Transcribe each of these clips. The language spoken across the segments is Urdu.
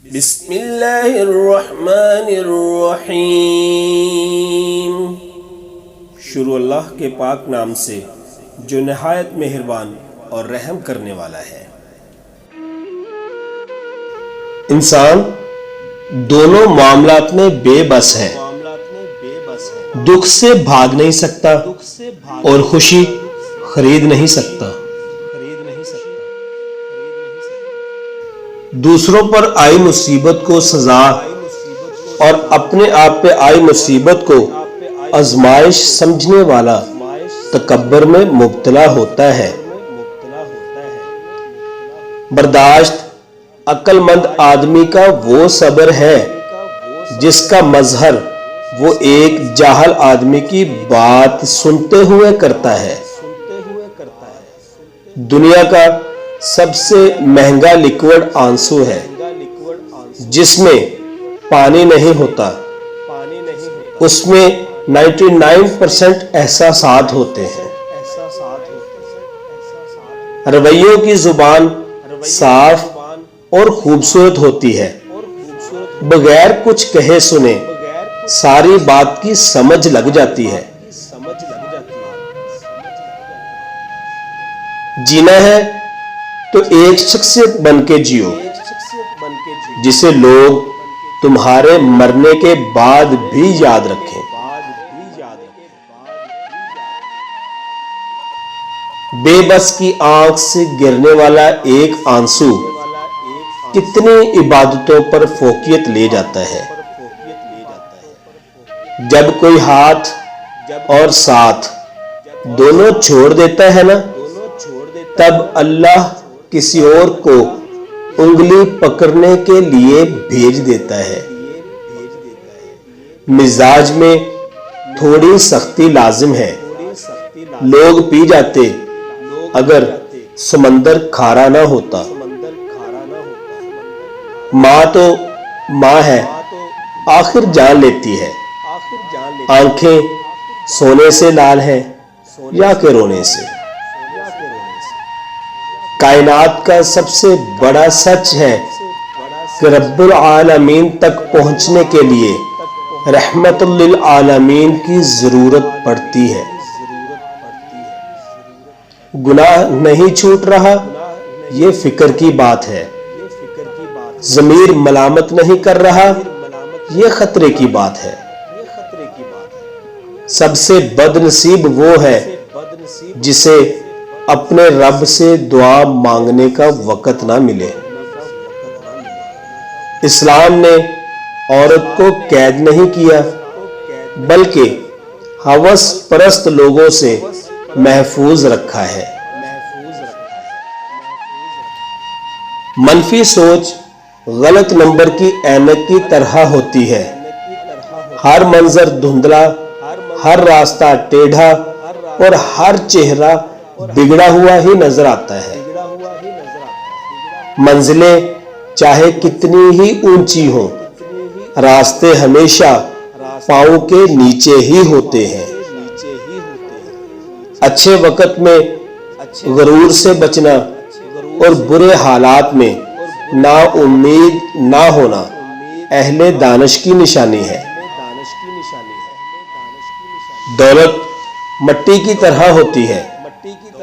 بسم اللہ الرحمن الرحیم۔ شروع اللہ کے پاک نام سے جو نہایت مہربان اور رحم کرنے والا ہے۔ انسان دونوں معاملات میں بے بس ہے، دکھ سے بھاگ نہیں سکتا اور خوشی خرید نہیں سکتا۔ دوسروں پر آئی مصیبت کو سزا اور اپنے آپ پہ آئی مصیبت کو آزمائش سمجھنے والا تکبر میں مبتلا ہوتا ہے۔ برداشت عقل مند آدمی کا وہ صبر ہے جس کا مظہر وہ ایک جاہل آدمی کی بات سنتے ہوئے کرتا ہے۔ دنیا کا سب سے مہنگا لیکوڈ آنسو ہے جس میں پانی نہیں ہوتا، اس میں 99% احساسات ہوتے ہیں۔ رویوں کی زبان صاف اور خوبصورت ہوتی ہے، بغیر کچھ کہے سنے ساری بات کی سمجھ لگ جاتی ہے۔ جینا ہے تو ایک شخصیت بن کے جیو جسے لوگ تمہارے مرنے کے بعد بھی یاد رکھیں۔ بے بس کی آنکھ سے گرنے والا ایک آنسو کتنی عبادتوں پر فوقیت لے جاتا ہے۔ جب کوئی ہاتھ اور ساتھ دونوں چھوڑ دیتا ہے نا، تب اللہ کسی اور کو انگلی پکڑنے کے لیے بھیج دیتا ہے۔ مزاج میں تھوڑی سختی لازم ہے، لوگ پی جاتے اگر سمندر کھارا نہ ہوتا۔ ماں تو ماں ہے، آخر جان لیتی ہے۔ آنکھیں سونے سے لال ہیں یا کہ رونے سے۔ کائنات کا سب سے بڑا سچ ہے کہ رب العالمین تک پہنچنے کے لیے رحمت للعالمین کی ضرورت پڑتی ہے۔ گناہ نہیں چھوٹ رہا، یہ فکر کی بات ہے۔ ضمیر ملامت نہیں کر رہا، یہ خطرے کی بات ہے۔ سب سے بد نصیب وہ ہے جسے اپنے رب سے دعا مانگنے کا وقت نہ ملے۔ اسلام نے عورت کو قید نہیں کیا بلکہ ہوس پرست لوگوں سے محفوظ رکھا ہے۔ منفی سوچ غلط نمبر کی اینک کی طرح ہوتی ہے، ہر منظر دھندلا، ہر راستہ ٹیڑھا اور ہر چہرہ بگڑا ہوا ہی نظر آتا ہے۔ منزلیں چاہے کتنی ہی اونچی ہوں، راستے ہمیشہ پاؤں کے نیچے ہی ہوتے ہیں۔ اچھے وقت میں غرور سے بچنا اور برے حالات میں نا امید نہ ہونا اہل دانش کی نشانی ہے۔ دولت مٹی کی طرح ہوتی ہے،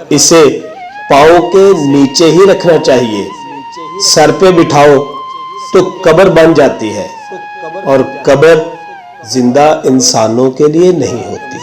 اسے پاؤں کے نیچے ہی رکھنا چاہیے، سر پہ بٹھاؤ تو قبر بن جاتی ہے اور قبر زندہ انسانوں کے لیے نہیں ہوتی۔